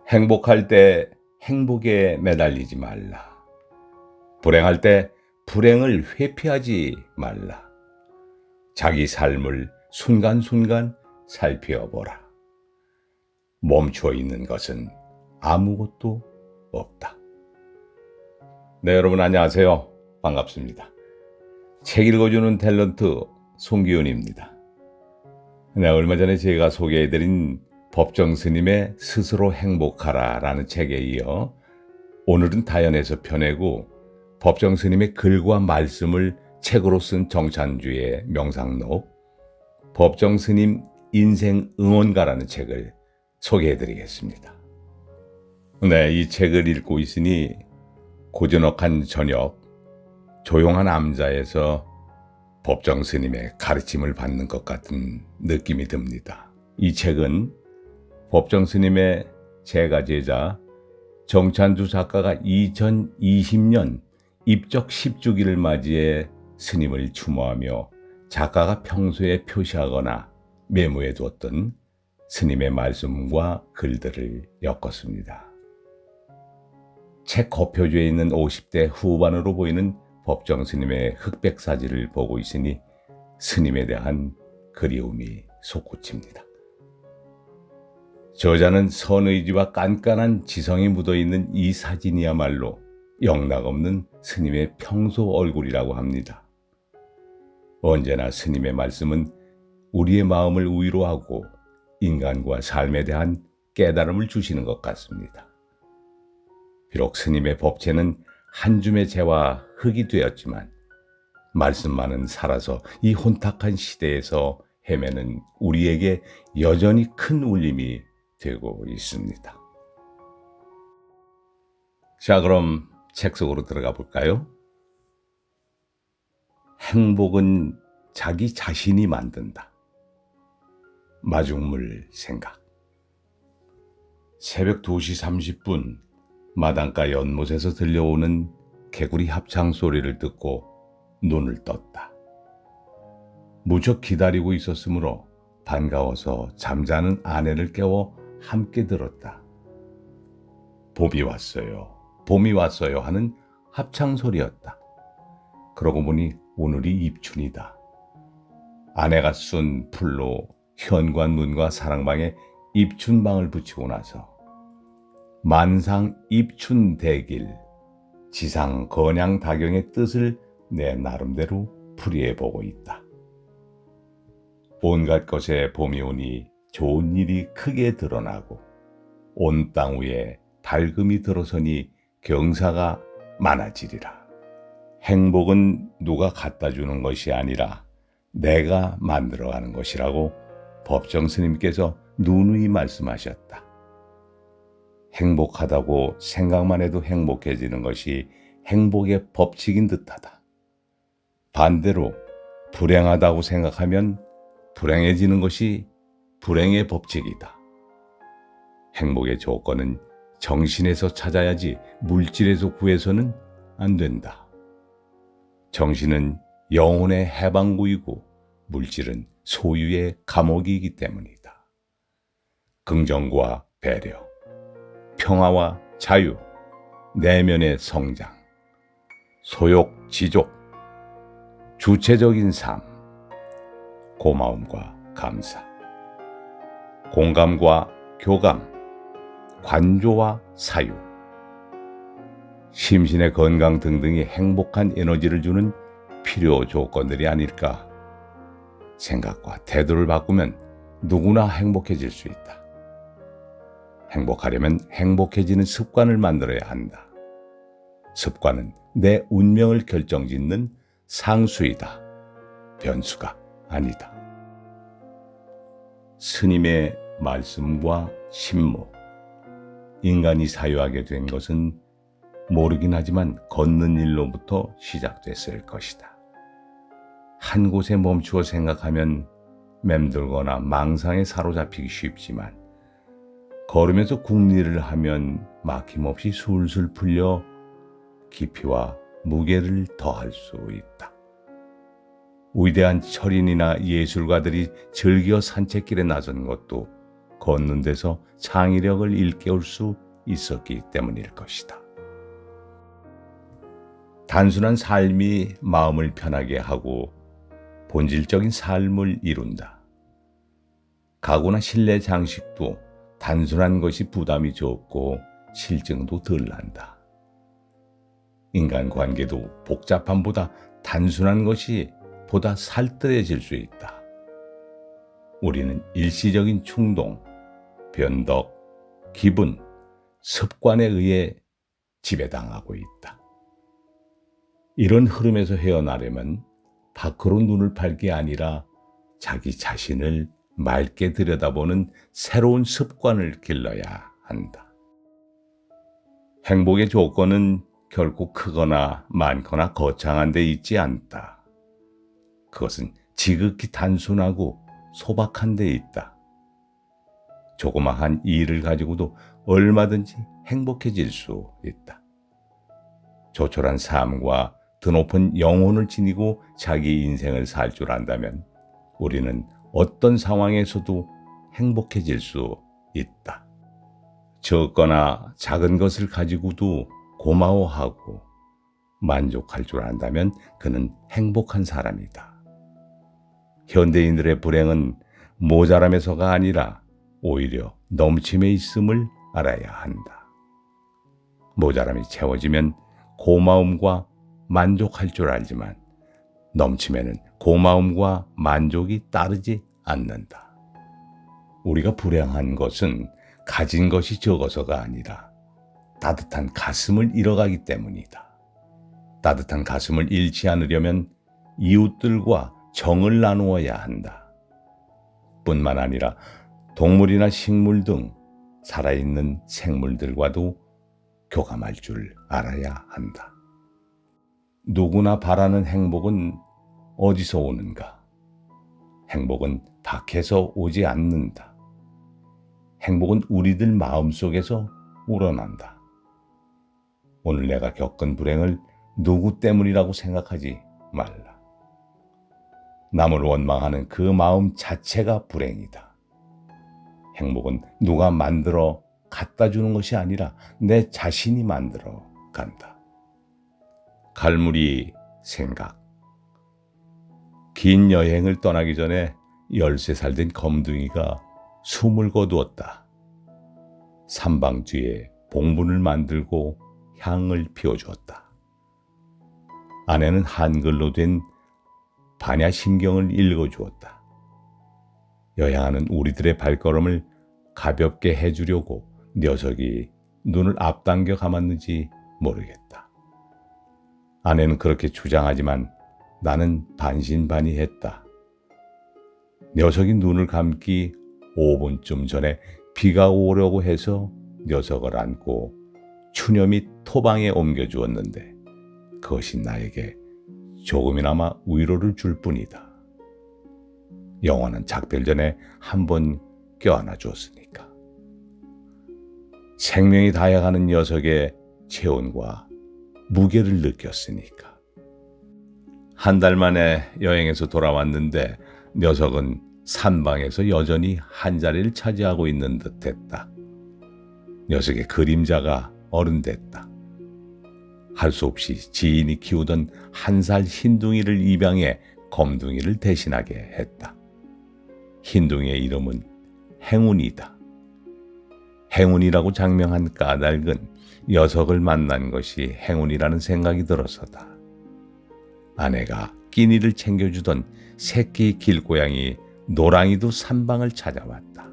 행복할 때 행복에 매달리지 말라. 불행할 때 불행을 회피하지 말라. 자기 삶을 순간순간 살펴보라. 멈춰 있는 것은 아무것도 없다. 네, 여러분 안녕하세요. 반갑습니다. 책 읽어주는 탤런트 송기훈입니다. 네, 얼마 전에 제가 소개해드린 법정 스님의 스스로 행복하라라는 책에 이어 오늘은 다연에서 펴내고 법정 스님의 글과 말씀을 책으로 쓴 정찬주의 명상록 법정 스님 인생 응원가라는 책을 소개해드리겠습니다. 네, 이 책을 읽고 있으니 고즈넉한 저녁 조용한 암자에서 법정 스님의 가르침을 받는 것 같은 느낌이 듭니다. 이 책은 법정 스님의 제가 제자 정찬주 작가가 2020년 입적 10주기를 맞이해 스님을 추모하며 작가가 평소에 표시하거나 메모해 두었던 스님의 말씀과 글들을 엮었습니다. 책 겉표지에 있는 50대 후반으로 보이는 법정 스님의 흑백 사진을 보고 있으니 스님에 대한 그리움이 솟구칩니다. 저자는 선의지와 깐깐한 지성이 묻어있는 이 사진이야말로 영락없는 스님의 평소 얼굴이라고 합니다. 언제나 스님의 말씀은 우리의 마음을 위로하고 인간과 삶에 대한 깨달음을 주시는 것 같습니다. 비록 스님의 법체는 한 줌의 재와 흙이 되었지만 말씀만은 살아서 이 혼탁한 시대에서 헤매는 우리에게 여전히 큰 울림이 되고 있습니다. 자, 그럼 책 속으로 들어가 볼까요? 행복은 자기 자신이 만든다. 마중물 생각. 새벽 2시 30분 마당가 연못에서 들려오는 개구리 합창 소리를 듣고 눈을 떴다. 무척 기다리고 있었으므로 반가워서 잠자는 아내를 깨워 함께 들었다. 봄이 왔어요. 봄이 왔어요 하는 합창 소리였다. 그러고 보니 오늘이 입춘이다. 아내가 쓴 풀로 현관문과 사랑방에 입춘방을 붙이고 나서 만상 입춘대길 지상 건양다경의 뜻을 내 나름대로 풀이해보고 있다. 온갖 것에 봄이 오니 좋은 일이 크게 드러나고 온 땅 위에 밝음이 들어서니 경사가 많아지리라. 행복은 누가 갖다 주는 것이 아니라 내가 만들어가는 것이라고 법정 스님께서 누누이 말씀하셨다. 행복하다고 생각만 해도 행복해지는 것이 행복의 법칙인 듯하다. 반대로 불행하다고 생각하면 불행해지는 것이 불행의 법칙이다. 행복의 조건은 정신에서 찾아야지 물질에서 구해서는 안 된다. 정신은 영혼의 해방구이고 물질은 소유의 감옥이기 때문이다. 긍정과 배려, 평화와 자유, 내면의 성장, 소욕, 지족, 주체적인 삶, 고마움과 감사, 공감과 교감, 관조와 사유, 심신의 건강 등등이 행복한 에너지를 주는 필요 조건들이 아닐까. 생각과 태도를 바꾸면 누구나 행복해질 수 있다. 행복하려면 행복해지는 습관을 만들어야 한다. 습관은 내 운명을 결정짓는 상수이다. 변수가 아니다. 스님의 말씀과 침묵. 인간이 사유하게 된 것은 모르긴 하지만 걷는 일로부터 시작됐을 것이다. 한 곳에 멈추어 생각하면 맴돌거나 망상에 사로잡히기 쉽지만 걸으면서 국리를 하면 막힘없이 술술 풀려 깊이와 무게를 더할 수 있다. 위대한 철인이나 예술가들이 즐겨 산책길에 나선 것도 걷는 데서 창의력을 일깨울 수 있었기 때문일 것이다. 단순한 삶이 마음을 편하게 하고 본질적인 삶을 이룬다. 가구나 실내 장식도 단순한 것이 부담이 적고 실증도 덜 난다. 인간관계도 복잡함보다 단순한 것이 보다 살뜰해질 수 있다. 우리는 일시적인 충동, 변덕, 기분, 습관에 의해 지배당하고 있다. 이런 흐름에서 헤어나려면 밖으로 눈을 팔 게 아니라 자기 자신을 맑게 들여다보는 새로운 습관을 길러야 한다. 행복의 조건은 결코 크거나 많거나 거창한 데 있지 않다. 그것은 지극히 단순하고 소박한 데 있다. 조그마한 일을 가지고도 얼마든지 행복해질 수 있다. 조촐한 삶과 드높은 영혼을 지니고 자기 인생을 살 줄 안다면 우리는 어떤 상황에서도 행복해질 수 있다. 적거나 작은 것을 가지고도 고마워하고 만족할 줄 안다면 그는 행복한 사람이다. 현대인들의 불행은 모자람에서가 아니라 오히려 넘침에 있음을 알아야 한다. 모자람이 채워지면 고마움과 만족할 줄 알지만 넘침에는 고마움과 만족이 따르지 않는다. 우리가 불행한 것은 가진 것이 적어서가 아니라 따뜻한 가슴을 잃어가기 때문이다. 따뜻한 가슴을 잃지 않으려면 이웃들과 정을 나누어야 한다. 뿐만 아니라 동물이나 식물 등 살아있는 생물들과도 교감할 줄 알아야 한다. 누구나 바라는 행복은 어디서 오는가? 행복은 밖에서 오지 않는다. 행복은 우리들 마음속에서 우러난다. 오늘 내가 겪은 불행을 누구 때문이라고 생각하지 말라. 남을 원망하는 그 마음 자체가 불행이다. 행복은 누가 만들어 갖다 주는 것이 아니라 내 자신이 만들어 간다. 갈무리 생각. 긴 여행을 떠나기 전에 13살 된 검둥이가 숨을 거두었다. 삼방 뒤에 봉분을 만들고 향을 피워주었다. 아내는 한글로 된 반야심경을 읽어주었다. 여행하는 우리들의 발걸음을 가볍게 해주려고 녀석이 눈을 앞당겨 감았는지 모르겠다. 아내는 그렇게 주장하지만 나는 반신반의했다. 녀석이 눈을 감기 5분쯤 전에 비가 오려고 해서 녀석을 안고 추녀 및 토방에 옮겨주었는데 그것이 나에게 조금이나마 위로를 줄 뿐이다. 영원한 작별 전에 한 번 껴안아 주었으니까. 생명이 다해가는 녀석의 체온과 무게를 느꼈으니까. 한 달 만에 여행에서 돌아왔는데 녀석은 산방에서 여전히 한 자리를 차지하고 있는 듯했다. 녀석의 그림자가 어른됐다. 할 수 없이 지인이 키우던 1살 흰둥이를 입양해 검둥이를 대신하게 했다. 흰둥이의 이름은 행운이다. 행운이라고 장명한 까닭은 녀석을 만난 것이 행운이라는 생각이 들어서다. 아내가 끼니를 챙겨주던 새끼 길고양이 노랑이도 산방을 찾아왔다.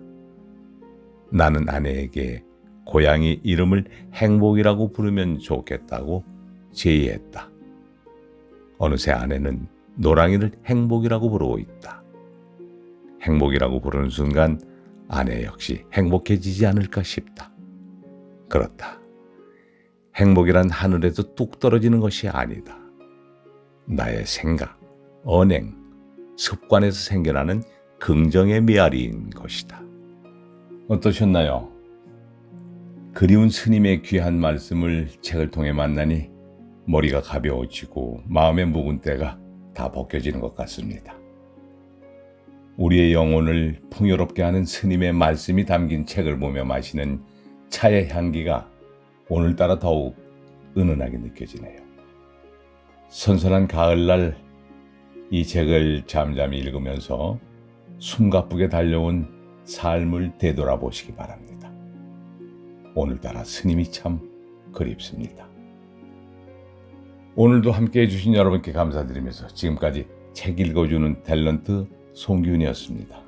나는 아내에게 고양이 이름을 행복이라고 부르면 좋겠다고 제의했다. 어느새 아내는 노랑이를 행복이라고 부르고 있다. 행복이라고 부르는 순간 아내 역시 행복해지지 않을까 싶다. 그렇다. 행복이란 하늘에서 뚝 떨어지는 것이 아니다. 나의 생각, 언행, 습관에서 생겨나는 긍정의 메아리인 것이다. 어떠셨나요? 그리운 스님의 귀한 말씀을 책을 통해 만나니 머리가 가벼워지고 마음의 묵은 때가 다 벗겨지는 것 같습니다. 우리의 영혼을 풍요롭게 하는 스님의 말씀이 담긴 책을 보며 마시는 차의 향기가 오늘따라 더욱 은은하게 느껴지네요. 선선한 가을날 이 책을 잠잠히 읽으면서 숨가쁘게 달려온 삶을 되돌아보시기 바랍니다. 오늘따라 스님이 참 그립습니다. 오늘도 함께해 주신 여러분께 감사드리면서 지금까지 책 읽어주는 탤런트 송기훈이었습니다.